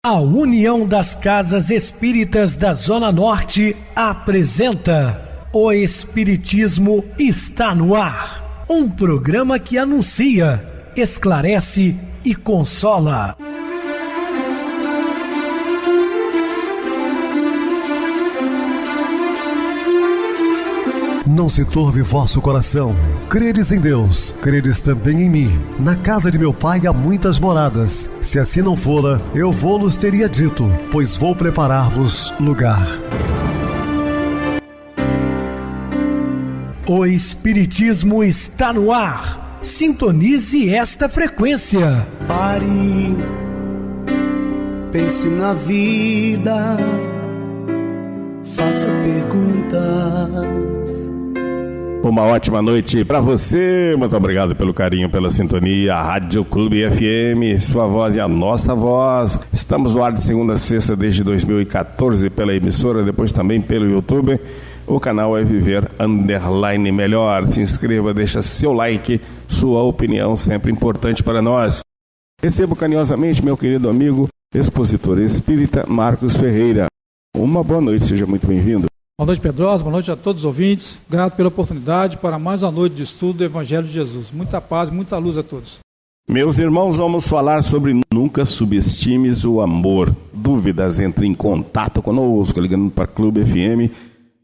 A União das Casas Espíritas da Zona Norte apresenta O Espiritismo está no ar, um programa que anuncia, esclarece e consola. Não se turve vosso coração. Credes em Deus, credes também em mim. Na casa de meu pai há muitas moradas. Se assim não fora, eu vou-los teria dito, pois vou preparar-vos lugar. O Espiritismo está no ar. Sintonize esta frequência. Pare, pense na vida, faça perguntas. Uma ótima noite para você, muito obrigado pelo carinho, pela sintonia. A Rádio Clube FM, sua voz e a nossa voz. Estamos no ar de segunda a sexta desde 2014 pela emissora, depois também pelo YouTube. O canal é Viver _ Melhor. Se inscreva, deixa seu like, sua opinião sempre importante para nós. Recebo carinhosamente meu querido amigo, expositor espírita Marcos Ferreira. Uma boa noite, seja muito bem-vindo. Boa noite, Pedrosa, boa noite a todos os ouvintes. Grato pela oportunidade para mais uma noite de estudo do Evangelho de Jesus. Muita paz, muita luz a todos. Meus irmãos, vamos falar sobre nunca subestimes o amor. Dúvidas, entre em contato conosco, ligando para Clube FM,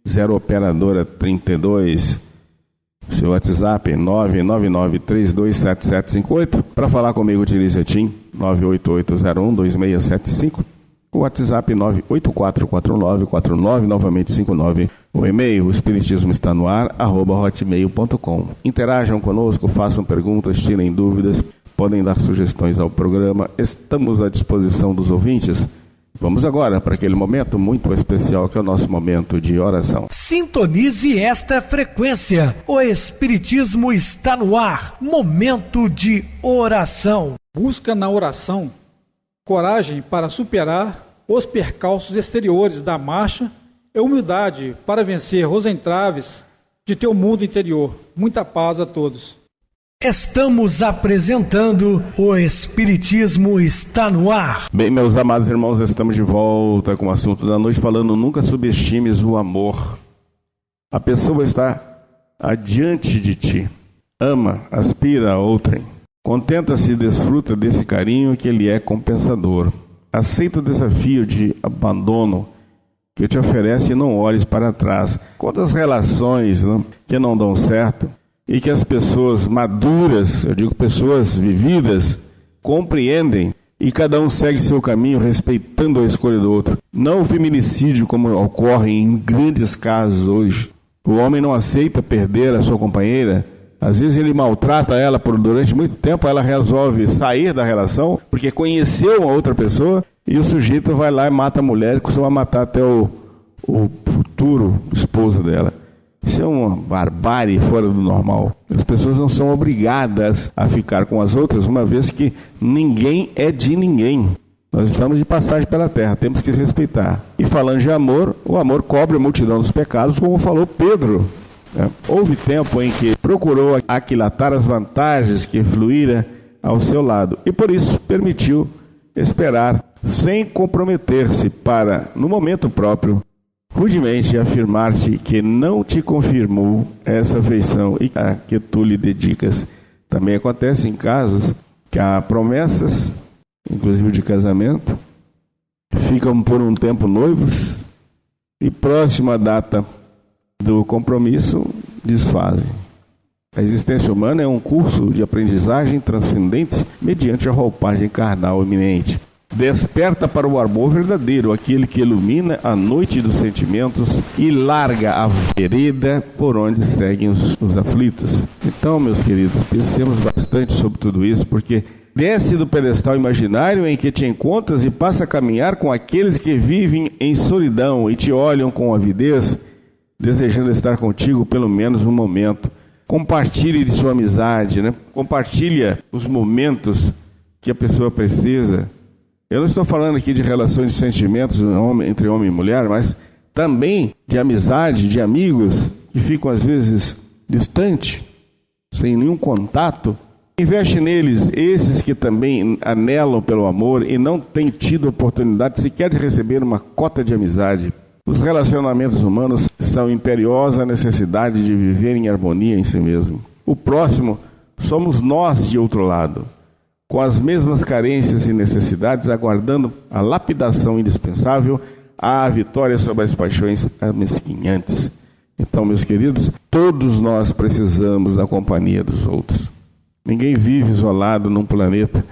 0 Operadora 32. Seu WhatsApp é 999327758. Para falar comigo, utilize a TIM 988012675. O WhatsApp 9844949, novamente 59. O e-mail, o espiritismo está no ar, @hotmail.com. Interajam conosco, façam perguntas, tirem dúvidas, podem dar sugestões ao programa. Estamos à disposição dos ouvintes. Vamos agora para aquele momento muito especial que é o nosso momento de oração. Sintonize esta frequência. O Espiritismo está no ar. Momento de oração. Busca na oração coragem para superar os percalços exteriores da marcha e humildade para vencer os entraves de teu mundo interior. Muita paz a todos. Estamos apresentando O Espiritismo está no ar. Bem, meus amados irmãos, estamos de volta com o assunto da noite, falando nunca subestimes o amor. A pessoa está adiante de ti. Ama, aspira a outrem. Contenta-se e desfruta desse carinho que ele é compensador. Aceita o desafio de abandono que te oferece e não olhes para trás. Quantas relações que não dão certo e que as pessoas maduras, eu digo pessoas vividas, compreendem e cada um segue seu caminho respeitando a escolha do outro. Não o feminicídio como ocorre em grandes casos hoje. O homem não aceita perder a sua companheira. Às vezes ele maltrata ela durante muito tempo, ela resolve sair da relação porque conheceu uma outra pessoa e o sujeito vai lá e mata a mulher e costuma matar até o futuro esposo dela. Isso é uma barbárie fora do normal. As pessoas não são obrigadas a ficar com as outras, uma vez que ninguém é de ninguém. Nós estamos de passagem pela terra, temos que respeitar. E falando de amor, o amor cobre a multidão dos pecados, como falou Pedro. Houve tempo em que procurou aquilatar as vantagens que fluíram ao seu lado e por isso permitiu esperar sem comprometer-se para, no momento próprio, rudemente afirmar-te que não te confirmou essa afeição e a que tu lhe dedicas. Também acontece em casos que há promessas, inclusive de casamento, ficam por um tempo noivos e próxima à data do compromisso desfazem. A existência humana é um curso de aprendizagem transcendente mediante a roupagem carnal iminente. Desperta para o amor verdadeiro, aquele que ilumina a noite dos sentimentos e larga a vereda por onde seguem os aflitos. Então, meus queridos, pensemos bastante sobre tudo isso, porque desce do pedestal imaginário em que te encontras e passa a caminhar com aqueles que vivem em solidão e te olham com avidez, desejando estar contigo pelo menos um momento. Compartilhe de sua amizade, Compartilha os momentos que a pessoa precisa. Eu não estou falando aqui de relações de sentimentos entre homem e mulher, mas também de amizade, de amigos que ficam às vezes distantes, sem nenhum contato, Investe neles, esses que também anelam pelo amor e não têm tido oportunidade sequer de receber uma cota de amizade. Os relacionamentos humanos são imperiosa necessidade de viver em harmonia em si mesmo. O próximo somos nós de outro lado, com as mesmas carências e necessidades, aguardando a lapidação indispensável à vitória sobre as paixões amesquinhantes. Então, meus queridos, todos nós precisamos da companhia dos outros. Ninguém vive isolado num planeta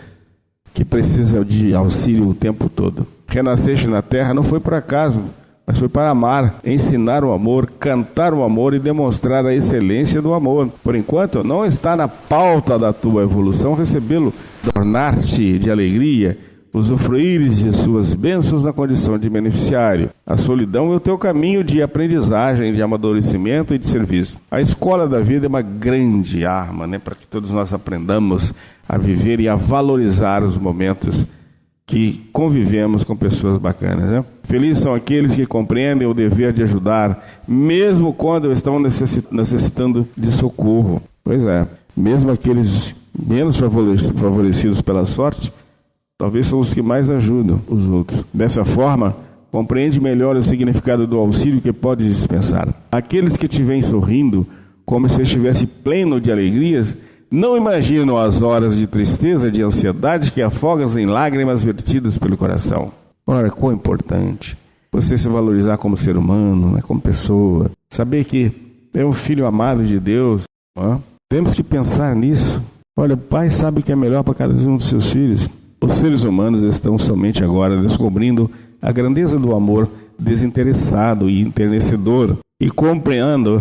que precisa de auxílio o tempo todo. Renasceste na terra não foi por acaso, mas foi para amar, ensinar o amor, cantar o amor e demonstrar a excelência do amor. Por enquanto, não está na pauta da tua evolução recebê-lo, tornar-te de alegria, usufruires de suas bênçãos na condição de beneficiário. A solidão é o teu caminho de aprendizagem, de amadurecimento e de serviço. A escola da vida é uma grande arma, para que todos nós aprendamos a viver e a valorizar os momentos que convivemos com pessoas bacanas. Felizes são aqueles que compreendem o dever de ajudar, mesmo quando estão necessitando de socorro. Pois é, mesmo aqueles menos favorecidos pela sorte, talvez são os que mais ajudam os outros. Dessa forma, compreende melhor o significado do auxílio que podes dispensar. Aqueles que te vêm sorrindo, como se estivesse pleno de alegrias, não imaginam as horas de tristeza, de ansiedade que afogas em lágrimas vertidas pelo coração. Ora, quão importante você se valorizar como ser humano, como pessoa. Saber que é um filho amado de Deus. Temos que pensar nisso. Olha, o pai sabe o que é melhor para cada um dos seus filhos. Os seres humanos estão somente agora descobrindo a grandeza do amor desinteressado e enternecedor e compreendendo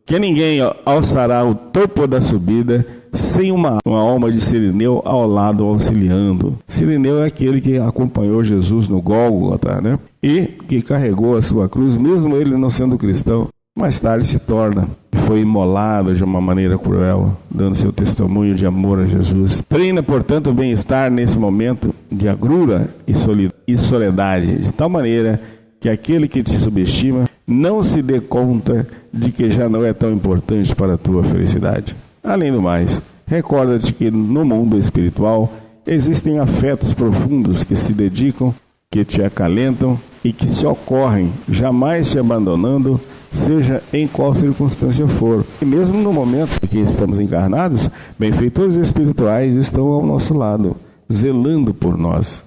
que ninguém alçará o topo da subida sem uma alma de Sirineu ao lado auxiliando. Sirineu é aquele que acompanhou Jesus no Gólgota, e que carregou a sua cruz, mesmo ele não sendo cristão. Mais tarde se torna, foi imolado de uma maneira cruel, dando seu testemunho de amor a Jesus. Treina, portanto, o bem-estar nesse momento de agrura e soledade, de tal maneira que aquele que te subestima não se dê conta de que já não é tão importante para a tua felicidade. Além do mais, recorda-te que no mundo espiritual existem afetos profundos que se dedicam, que te acalentam e que se ocorrem, jamais te abandonando, seja em qual circunstância for. E mesmo no momento em que estamos encarnados, benfeitores espirituais estão ao nosso lado, zelando por nós.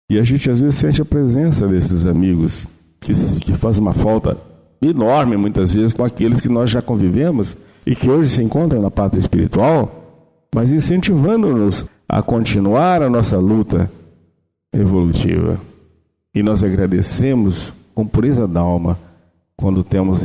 E a gente às vezes sente a presença desses amigos, que faz uma falta enorme muitas vezes com aqueles que nós já convivemos e que hoje se encontram na pátria espiritual, mas incentivando-nos a continuar a nossa luta evolutiva. E nós agradecemos com pureza da alma quando temos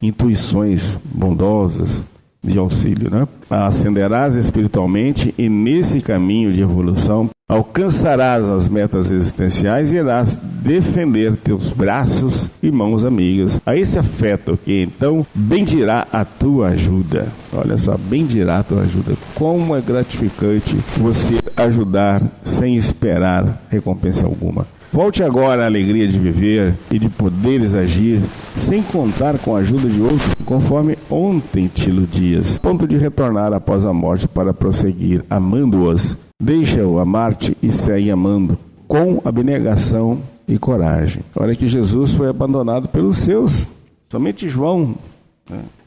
intuições bondosas de auxílio. Ascenderás espiritualmente e nesse caminho de evolução alcançarás as metas existenciais e irás defender teus braços e mãos amigas a esse afeto que então bendirá a tua ajuda. Olha só, bendirá a tua ajuda. Como é gratificante você ajudar sem esperar recompensa alguma. Volte agora à alegria de viver e de poderes agir sem contar com a ajuda de outros, conforme ontem te iludias, ponto de retornar após a morte para prosseguir amando-os. Deixa-o amar-te e segue amando, com abnegação e coragem. Olha que Jesus foi abandonado pelos seus. Somente João,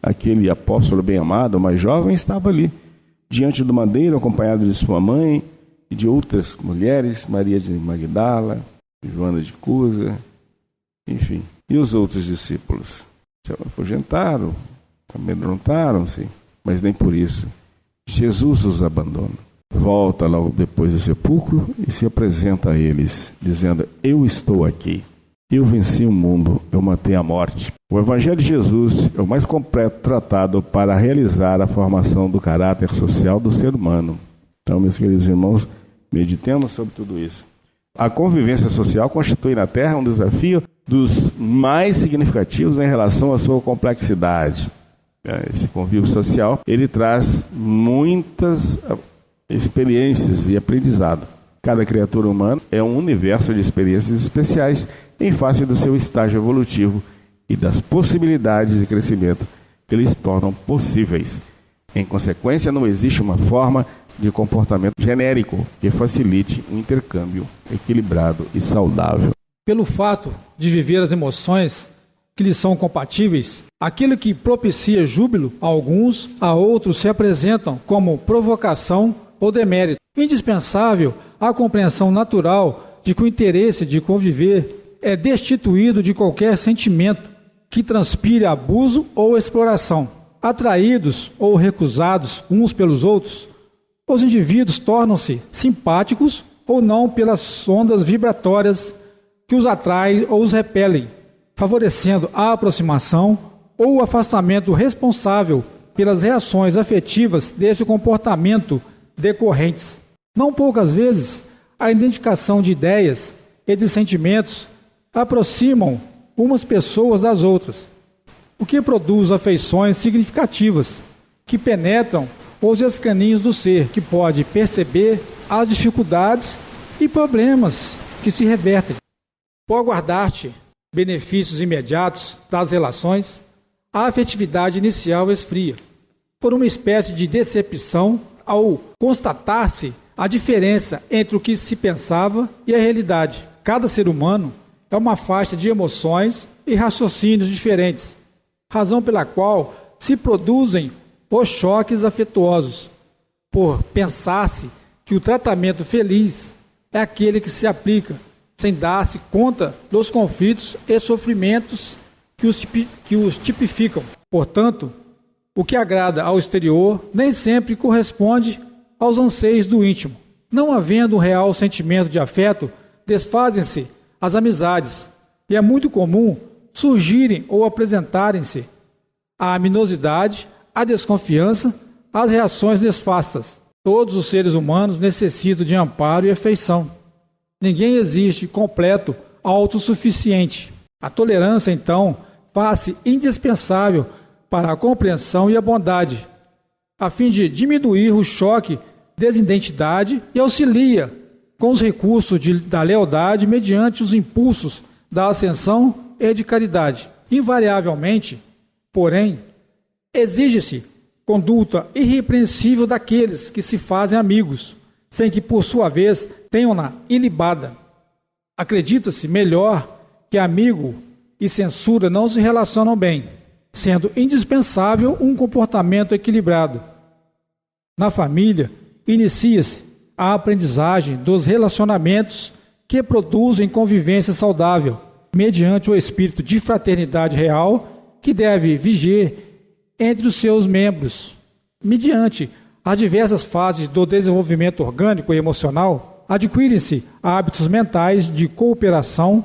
aquele apóstolo bem amado, mais jovem, estava ali, diante do madeiro, acompanhado de sua mãe e de outras mulheres, Maria de Magdala, Joana de Cusa, enfim. E os outros discípulos? Se afugentaram, amedrontaram-se, mas nem por isso Jesus os abandona. Volta logo depois do sepulcro e se apresenta a eles, dizendo: eu estou aqui, eu venci o mundo, eu matei a morte. O Evangelho de Jesus é o mais completo tratado para realizar a formação do caráter social do ser humano. Então, meus queridos irmãos, meditemos sobre tudo isso. A convivência social constitui na Terra um desafio dos mais significativos em relação à sua complexidade. Esse convívio social, ele traz muitas experiências e aprendizado. Cada criatura humana é um universo de experiências especiais em face do seu estágio evolutivo e das possibilidades de crescimento que lhes tornam possíveis. Em consequência, não existe uma forma de comportamento genérico que facilite um intercâmbio equilibrado e saudável. Pelo fato de viver as emoções que lhes são compatíveis, aquilo que propicia júbilo a alguns, a outros se apresentam como provocação ou demérito. Indispensável a compreensão natural de que o interesse de conviver é destituído de qualquer sentimento que transpire abuso ou exploração. Atraídos ou recusados uns pelos outros, os indivíduos tornam-se simpáticos ou não pelas ondas vibratórias que os atraem ou os repelem, favorecendo a aproximação ou o afastamento responsável pelas reações afetivas desse comportamento decorrentes. Não poucas vezes, a identificação de ideias e de sentimentos aproximam umas pessoas das outras, o que produz afeições significativas que penetram os escaninhos do ser, que pode perceber as dificuldades e problemas que se revertem. Por aguardar-te benefícios imediatos das relações, a afetividade inicial esfria, por uma espécie de decepção ao constatar-se a diferença entre o que se pensava e a realidade. Cada ser humano é uma faixa de emoções e raciocínios diferentes, razão pela qual se produzem os choques afetuosos, por pensar-se que o tratamento feliz é aquele que se aplica, sem dar-se conta dos conflitos e sofrimentos que os tipificam. Portanto, o que agrada ao exterior nem sempre corresponde aos anseios do íntimo. Não havendo um real sentimento de afeto, desfazem-se as amizades, e é muito comum surgirem ou apresentarem-se a aminosidade, a desconfiança, as reações nefastas. Todos os seres humanos necessitam de amparo e afeição. Ninguém existe completo, autossuficiente. A tolerância, então, faz-se indispensável para a compreensão e a bondade, a fim de diminuir o choque de desidentidade e auxilia com os recursos da lealdade mediante os impulsos da ascensão e de caridade. Invariavelmente, porém, exige-se conduta irrepreensível daqueles que se fazem amigos, sem que, por sua vez, tenham-na ilibada. Acredita-se melhor que amigo e censura não se relacionam bem, sendo indispensável um comportamento equilibrado. Na família, inicia-se a aprendizagem dos relacionamentos que produzem convivência saudável, mediante o espírito de fraternidade real que deve viger entre os seus membros. Mediante as diversas fases do desenvolvimento orgânico e emocional, adquirem-se hábitos mentais de cooperação,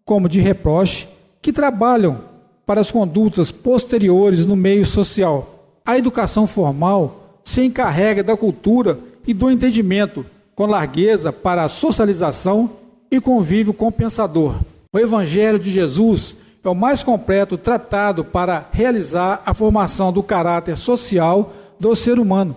como de reproche, que trabalham para as condutas posteriores no meio social. A educação formal se encarrega da cultura e do entendimento, com largueza para a socialização e convívio compensador. O Evangelho de Jesus é o mais completo tratado para realizar a formação do caráter social do ser humano.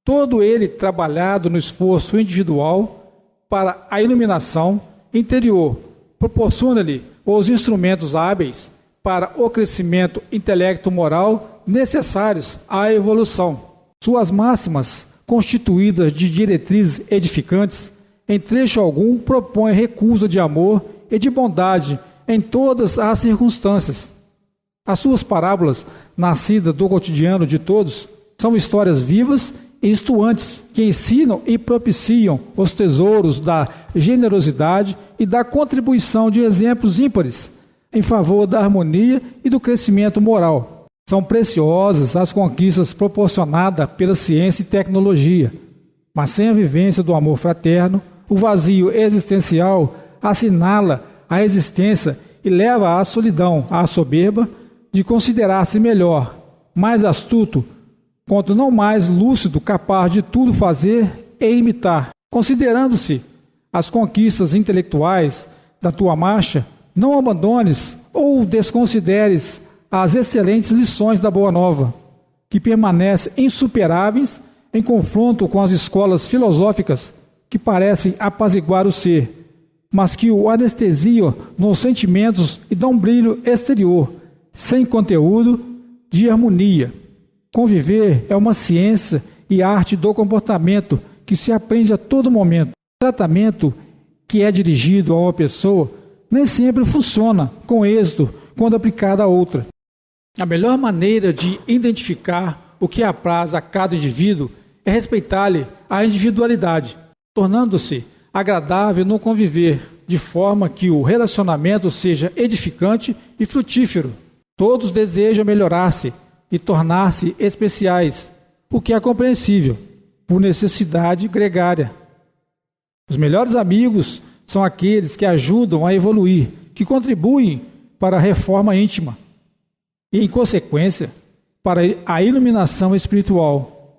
Todo ele trabalhado no esforço individual para a iluminação interior, proporciona-lhe os instrumentos hábeis para o crescimento intelecto-moral necessários à evolução. Suas máximas, constituídas de diretrizes edificantes, em trecho algum propõem recusa de amor e de bondade em todas as circunstâncias. As suas parábolas, nascidas do cotidiano de todos, são histórias vivas e instruantes que ensinam e propiciam os tesouros da generosidade e da contribuição de exemplos ímpares em favor da harmonia e do crescimento moral. São preciosas as conquistas proporcionadas pela ciência e tecnologia, mas sem a vivência do amor fraterno, o vazio existencial assinala a existência e leva à solidão, à soberba de considerar-se melhor, mais astuto, quanto não mais lúcido, capaz de tudo fazer e imitar. Considerando-se as conquistas intelectuais da tua marcha, não abandones ou desconsideres as excelentes lições da Boa Nova, que permanecem insuperáveis em confronto com as escolas filosóficas que parecem apaziguar o ser, mas que o anestesiam nos sentimentos e dão brilho exterior, sem conteúdo de harmonia. Conviver é uma ciência e arte do comportamento que se aprende a todo momento. O tratamento que é dirigido a uma pessoa nem sempre funciona com êxito quando aplicado a outra. A melhor maneira de identificar o que apraz a cada indivíduo é respeitar-lhe a individualidade, tornando-se agradável no conviver, de forma que o relacionamento seja edificante e frutífero. Todos desejam melhorar-se e tornar-se especiais, o que é compreensível, por necessidade gregária. Os melhores amigos são aqueles que ajudam a evoluir, que contribuem para a reforma íntima e, em consequência, para a iluminação espiritual.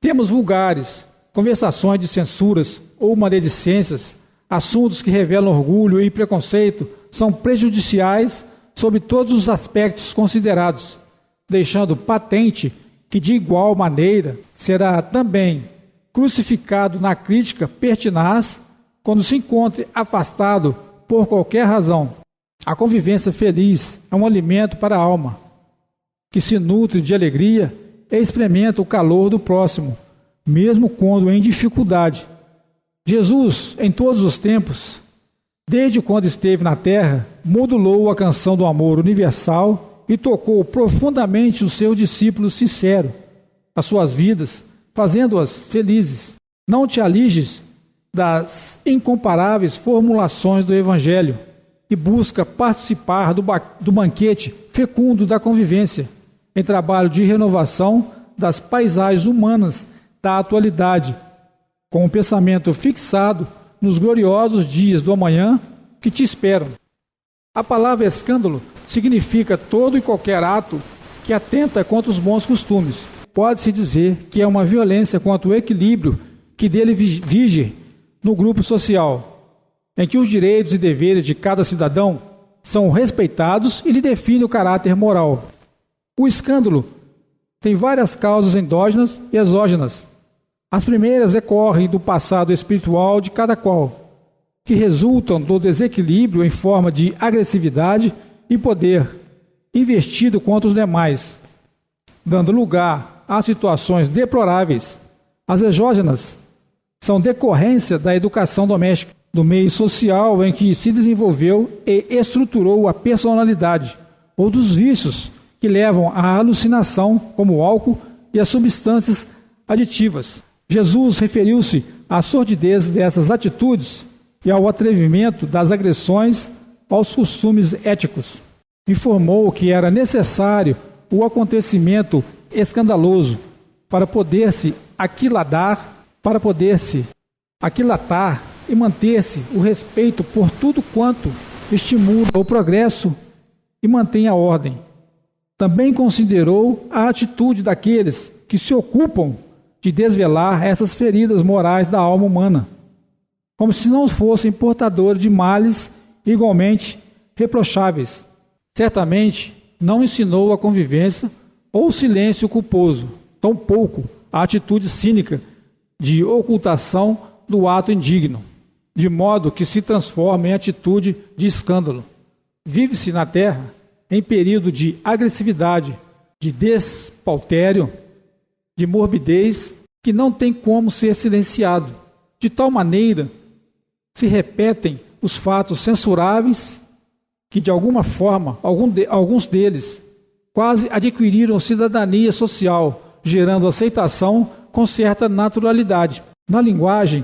Temos vulgares, conversações de censuras ou maledicências, assuntos que revelam orgulho e preconceito, são prejudiciais sob todos os aspectos considerados, deixando patente que, de igual maneira, será também crucificado na crítica pertinaz quando se encontre afastado por qualquer razão. A convivência feliz é um alimento para a alma, que se nutre de alegria e experimenta o calor do próximo, mesmo quando em dificuldade. Jesus, em todos os tempos, desde quando esteve na terra, modulou a canção do amor universal e tocou profundamente os seus discípulos sinceros, as suas vidas, fazendo-as felizes. Não te aliges das incomparáveis formulações do Evangelho e busca participar do banquete fecundo da convivência, em trabalho de renovação das paisagens humanas da atualidade, com o pensamento fixado nos gloriosos dias do amanhã que te esperam. A palavra escândalo significa todo e qualquer ato que atenta contra os bons costumes. Pode-se dizer que é uma violência contra o equilíbrio que dele vige no grupo social, em que os direitos e deveres de cada cidadão são respeitados e lhe define o caráter moral. O escândalo tem várias causas endógenas e exógenas. As primeiras decorrem do passado espiritual de cada qual, que resultam do desequilíbrio em forma de agressividade e poder investido contra os demais, dando lugar a situações deploráveis. As exógenas são decorrência da educação doméstica, do meio social em que se desenvolveu e estruturou a personalidade, ou dos vícios que levam à alucinação, como o álcool e as substâncias aditivas. Jesus referiu-se à sordidez dessas atitudes e ao atrevimento das agressões aos costumes éticos. Informou que era necessário o acontecimento escandaloso para poder-se aquilatar e manter-se o respeito por tudo quanto estimula o progresso e mantém a ordem. Também considerou a atitude daqueles que se ocupam de desvelar essas feridas morais da alma humana, como se não fossem portadores de males igualmente reprocháveis. Certamente não ensinou a convivência ou o silêncio culposo, tampouco a atitude cínica de ocultação do ato indigno, de modo que se transforma em atitude de escândalo. Vive-se na terra em período de agressividade, de despautério, de morbidez, que não tem como ser silenciado. De tal maneira se repetem os fatos censuráveis que, de alguma forma, alguns deles quase adquiriram cidadania social, gerando aceitação com certa naturalidade. Na linguagem,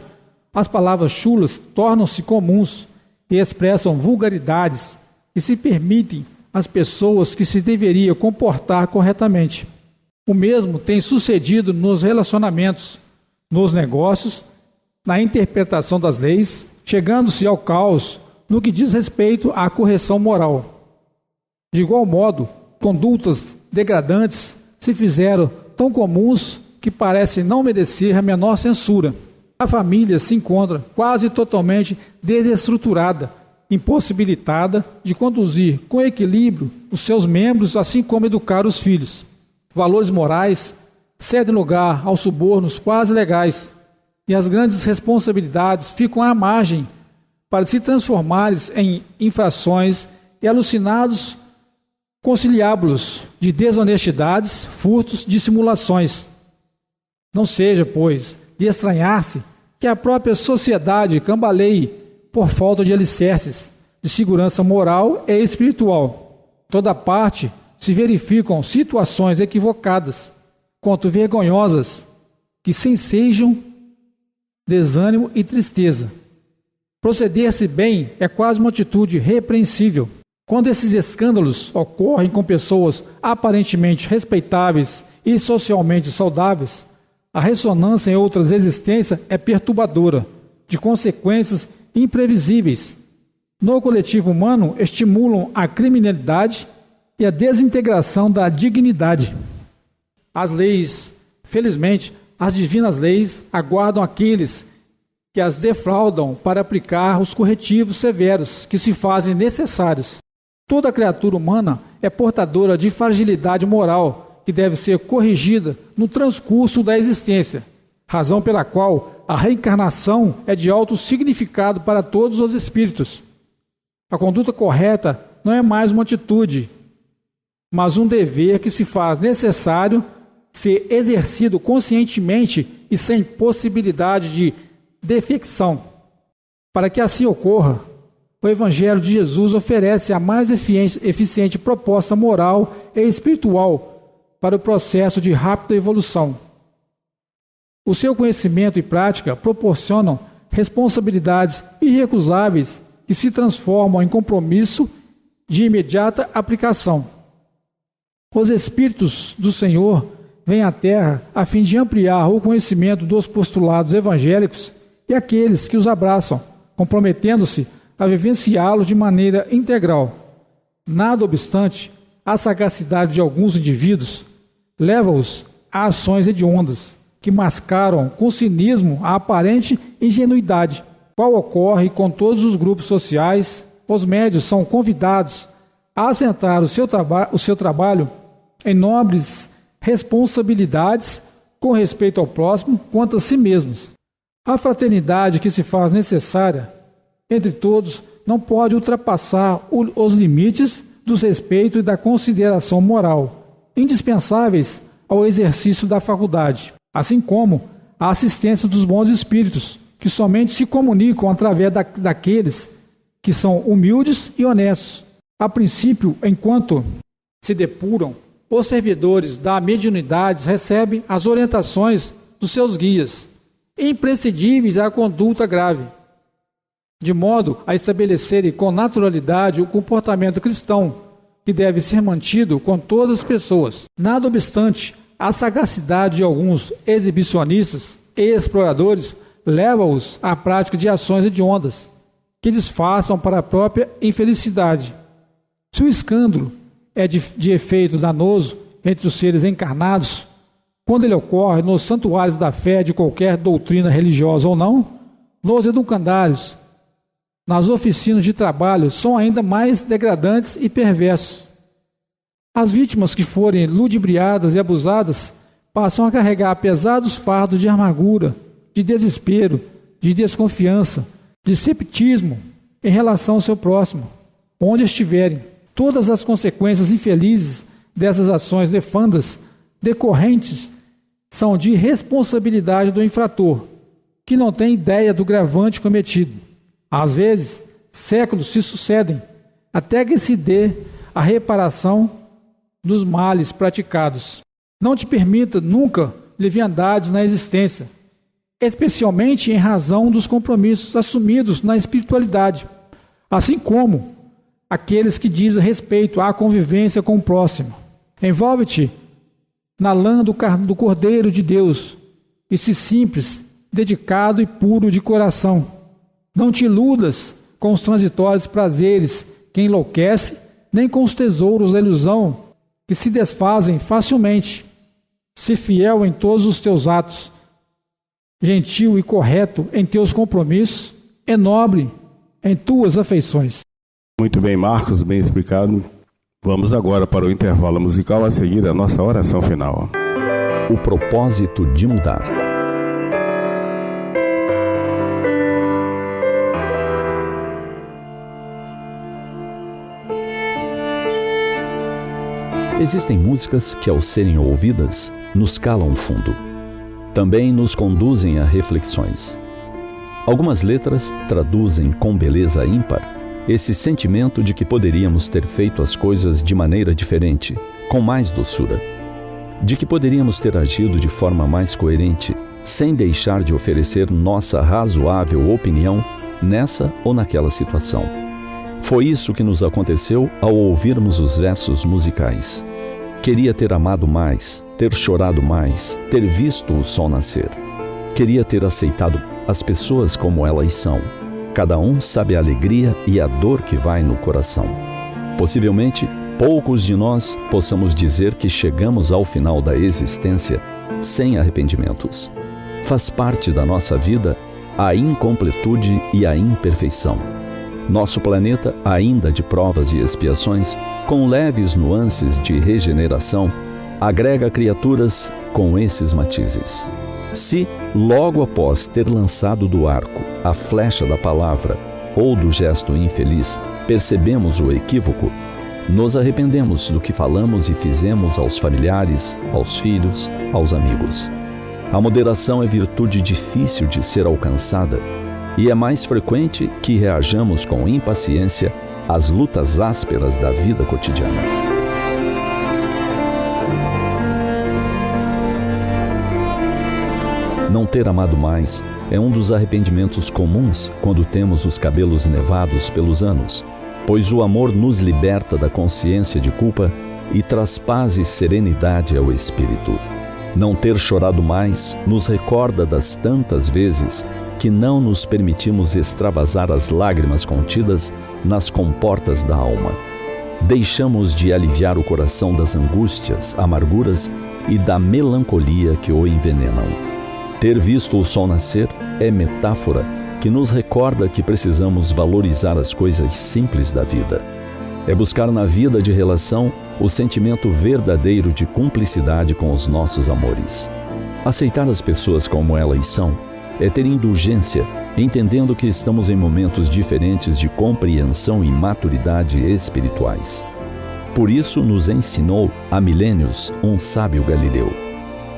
as palavras chulas tornam-se comuns e expressam vulgaridades que se permitem às pessoas que se deveriam comportar corretamente. O mesmo tem sucedido nos relacionamentos, nos negócios, na interpretação das leis, chegando-se ao caos no que diz respeito à correção moral. De igual modo, condutas degradantes se fizeram tão comuns que parecem não merecer a menor censura. A família se encontra quase totalmente desestruturada, impossibilitada de conduzir com equilíbrio os seus membros, assim como educar os filhos. Valores morais cedem lugar aos subornos quase legais, e as grandes responsabilidades ficam à margem para se transformarem em infrações, e alucinados conciliábulos de desonestidades, furtos, dissimulações. Não seja, pois, de estranhar-se que a própria sociedade cambaleie por falta de alicerces de segurança moral e espiritual. Toda parte se verificam situações equivocadas, quanto vergonhosas, que sensejam desânimo e tristeza. Proceder-se bem é quase uma atitude repreensível. Quando esses escândalos ocorrem com pessoas aparentemente respeitáveis e socialmente saudáveis, a ressonância em outras existências é perturbadora, de consequências imprevisíveis. No coletivo humano, estimulam a criminalidade e a desintegração da dignidade. As leis, felizmente, as divinas leis aguardam aqueles que as defraudam para aplicar os corretivos severos que se fazem necessários. Toda criatura humana é portadora de fragilidade moral que deve ser corrigida no transcurso da existência, razão pela qual a reencarnação é de alto significado para todos os espíritos. A conduta correta não é mais uma atitude, mas um dever que se faz necessário ser exercido conscientemente e sem possibilidade de defecção. Para que assim ocorra, o Evangelho de Jesus oferece a mais eficiente proposta moral e espiritual para o processo de rápida evolução. O seu conhecimento e prática proporcionam responsabilidades irrecusáveis que se transformam em compromisso de imediata aplicação. Os Espíritos do Senhor vêm à Terra a fim de ampliar o conhecimento dos postulados evangélicos e aqueles que os abraçam, comprometendo-se a vivenciá-los de maneira integral. Nada obstante, a sagacidade de alguns indivíduos leva-os a ações hediondas, que mascaram com cinismo a aparente ingenuidade, qual ocorre com todos os grupos sociais. Os médios são convidados a assentar o seu trabalho em nobres responsabilidades com respeito ao próximo quanto a si mesmos. A fraternidade que se faz necessária entre todos não pode ultrapassar os limites do respeito e da consideração moral, indispensáveis ao exercício da faculdade, assim como a assistência dos bons espíritos, que somente se comunicam através daqueles que são humildes e honestos. A princípio, enquanto se depuram, os servidores da mediunidade recebem as orientações dos seus guias, imprescindíveis à conduta grave, de modo a estabelecerem com naturalidade o comportamento cristão, que deve ser mantido com todas as pessoas. Nada obstante, a sagacidade de alguns exibicionistas e exploradores leva-os à prática de ações hediondas, que disfarçam para a própria infelicidade. Se o escândalo é de efeito danoso entre os seres encarnados, quando ele ocorre nos santuários da fé de qualquer doutrina religiosa ou não, nos educandários, nas oficinas de trabalho, são ainda mais degradantes e perversos. As vítimas que forem ludibriadas e abusadas passam a carregar pesados fardos de amargura, de desespero, de desconfiança, de ceptismo em relação ao seu próximo, onde estiverem. Todas as consequências infelizes dessas ações nefandas decorrentes são de responsabilidade do infrator, que não tem ideia do gravante cometido. Às vezes, séculos se sucedem até que se dê a reparação dos males praticados. Não te permita nunca leviandades na existência, especialmente em razão dos compromissos assumidos na espiritualidade, assim como aqueles que dizem respeito à convivência com o próximo. Envolve-te na lã do Cordeiro de Deus, e se simples, dedicado e puro de coração. Não te iludas com os transitórios prazeres que enlouquece, nem com os tesouros da ilusão que se desfazem facilmente. Se fiel em todos os teus atos, gentil e correto em teus compromissos, é nobre em tuas afeições. Muito bem, Marcos, bem explicado. Vamos agora para o intervalo musical, a seguir a nossa oração final. O propósito de mudar. Existem músicas que, ao serem ouvidas, nos calam fundo. Também nos conduzem a reflexões. Algumas letras traduzem com beleza ímpar esse sentimento de que poderíamos ter feito as coisas de maneira diferente, com mais doçura. De que poderíamos ter agido de forma mais coerente, sem deixar de oferecer nossa razoável opinião nessa ou naquela situação. Foi isso que nos aconteceu ao ouvirmos os versos musicais. Queria ter amado mais, ter chorado mais, ter visto o sol nascer. Queria ter aceitado as pessoas como elas são. Cada um sabe a alegria e a dor que vai no coração. Possivelmente, poucos de nós possamos dizer que chegamos ao final da existência sem arrependimentos. Faz parte da nossa vida a incompletude e a imperfeição. Nosso planeta, ainda de provas e expiações, com leves nuances de regeneração, agrega criaturas com esses matizes. Se, logo após ter lançado do arco a flecha da palavra ou do gesto infeliz, percebemos o equívoco, nos arrependemos do que falamos e fizemos aos familiares, aos filhos, aos amigos. A moderação é virtude difícil de ser alcançada e é mais frequente que reajamos com impaciência às lutas ásperas da vida cotidiana. Não ter amado mais é um dos arrependimentos comuns quando temos os cabelos nevados pelos anos, pois o amor nos liberta da consciência de culpa e traz paz e serenidade ao espírito. Não ter chorado mais nos recorda das tantas vezes que não nos permitimos extravasar as lágrimas contidas nas comportas da alma. Deixamos de aliviar o coração das angústias, amarguras e da melancolia que o envenenam. Ter visto o sol nascer é metáfora que nos recorda que precisamos valorizar as coisas simples da vida. É buscar na vida de relação o sentimento verdadeiro de cumplicidade com os nossos amores. Aceitar as pessoas como elas são é ter indulgência, entendendo que estamos em momentos diferentes de compreensão e maturidade espirituais. Por isso nos ensinou há milênios um sábio galileu: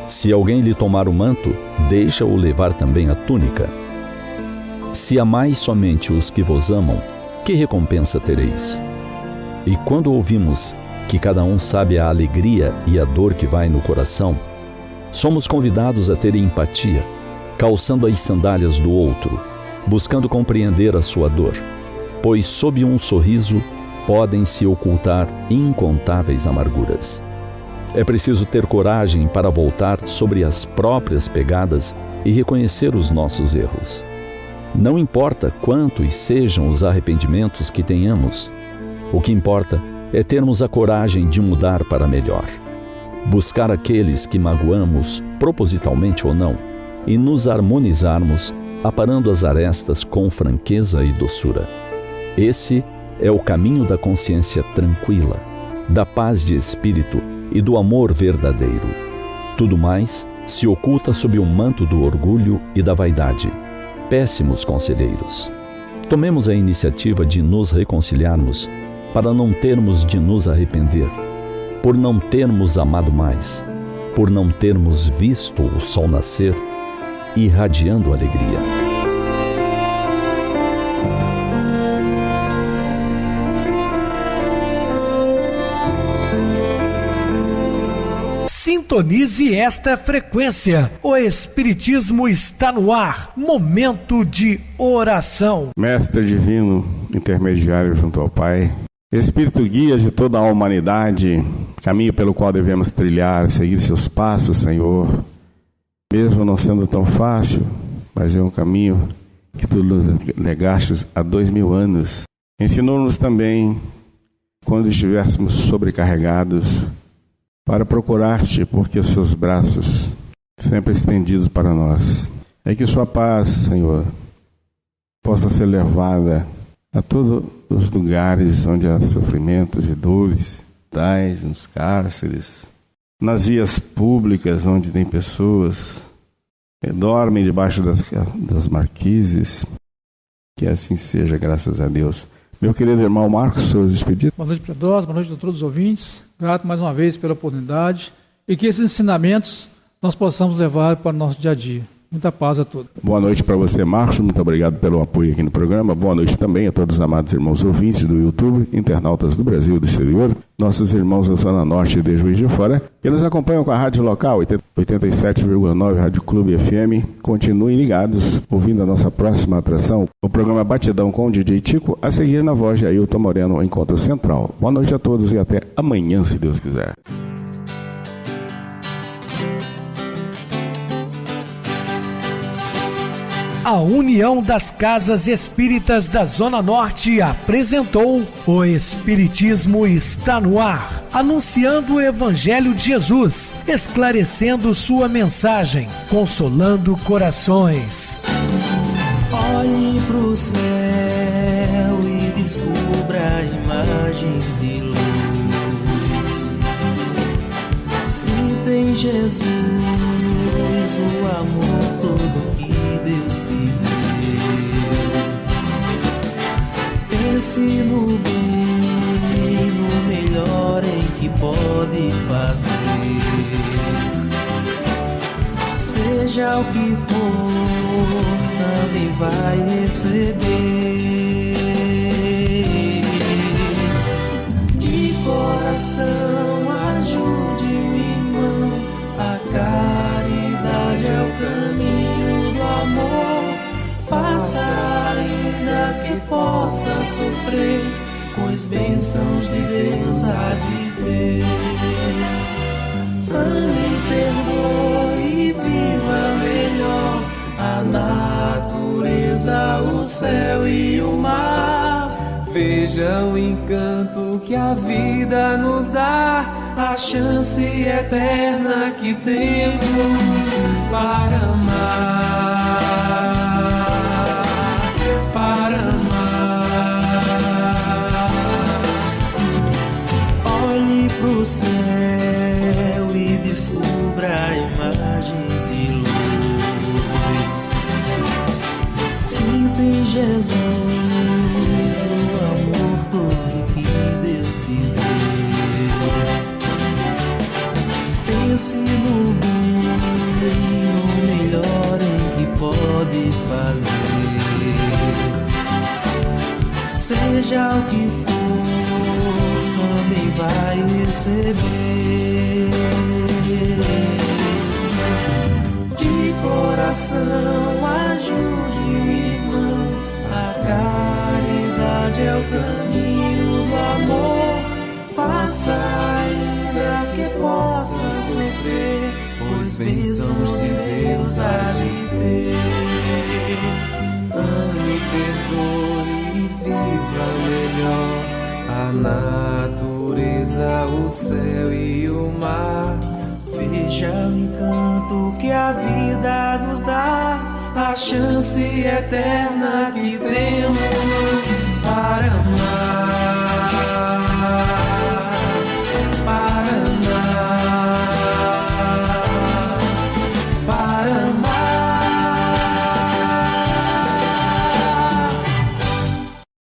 se alguém lhe tomar o manto, deixa-o levar também a túnica. Se amais somente os que vos amam, que recompensa tereis? E quando ouvimos que cada um sabe a alegria e a dor que vai no coração, somos convidados a ter empatia, calçando as sandálias do outro, buscando compreender a sua dor, pois sob um sorriso podem se ocultar incontáveis amarguras. É preciso ter coragem para voltar sobre as próprias pegadas e reconhecer os nossos erros. Não importa quantos sejam os arrependimentos que tenhamos, o que importa é termos a coragem de mudar para melhor. Buscar aqueles que magoamos, propositalmente ou não, e nos harmonizarmos, aparando as arestas com franqueza e doçura. Esse é o caminho da consciência tranquila, da paz de espírito e do amor verdadeiro. Tudo mais se oculta sob o manto do orgulho e da vaidade. Péssimos conselheiros. Tomemos a iniciativa de nos reconciliarmos para não termos de nos arrepender, por não termos amado mais, por não termos visto o sol nascer, irradiando alegria. Sintonize esta frequência. O Espiritismo está no ar. Momento de oração. Mestre divino, intermediário junto ao Pai, Espírito guia de toda a humanidade, caminho pelo qual devemos trilhar, seguir seus passos, Senhor. Mesmo não sendo tão fácil, mas é um caminho que tu nos legastes há 2000 anos. Ensinou-nos também, quando estivéssemos sobrecarregados, para procurar-te, porque os seus braços sempre estendidos para nós. É que sua paz, Senhor, possa ser levada a todos os lugares onde há sofrimentos e dores, nos cárceres, nas vias públicas onde tem pessoas que dormem debaixo das marquises. Que assim seja, graças a Deus. Meu querido irmão Marcos, suas despedidas. Boa noite, Pedrosa, boa noite a todos os ouvintes. Grato mais uma vez pela oportunidade e que esses ensinamentos nós possamos levar para o nosso dia a dia. Muita paz a todos. Boa noite para você, Marcos. Muito obrigado pelo apoio aqui no programa. Boa noite também a todos os amados irmãos ouvintes do YouTube, internautas do Brasil e do exterior, nossos irmãos da Zona Norte de Juiz de Fora, que nos acompanham com a rádio local, 87,9 Rádio Clube FM. Continuem ligados, ouvindo a nossa próxima atração, o programa Batidão com o DJ Tico, a seguir na voz de Ailton Moreno, Encontro Central. Boa noite a todos e até amanhã, se Deus quiser. A União das Casas Espíritas da Zona Norte apresentou O Espiritismo Está no Ar, anunciando o Evangelho de Jesus, esclarecendo sua mensagem, consolando corações. Olhe pro céu e descubra imagens de luz. Se tem Jesus, o amor todo que Deus te deu. Pense no bem, no melhor em que pode fazer. Seja o que for, também vai receber. De coração, ajude-me, irmão, a caridade é o caminho do amor. Faça ainda que possa sofrer, pois bênçãos de Deus há de ter. Ame, perdoe e viva melhor a natureza, o céu e o mar. Veja o encanto que a vida nos dá, a chance eterna que temos para amar, para amar. Olhe pro céu e descubra imagens e luz. Sinta em Jesus o amor todo que Deus te deu. Pense no bem, no melhor em que pode fazer. Seja o que for, também vai receber. De coração, ajude-me, irmão, a caridade é o caminho do amor. Faça ainda que possa sofrer, pois bênçãos de Deus há de ter. Ame, perdoe e viva melhor a natureza, o céu e o mar. Veja o encanto que a vida nos dá, a chance eterna que temos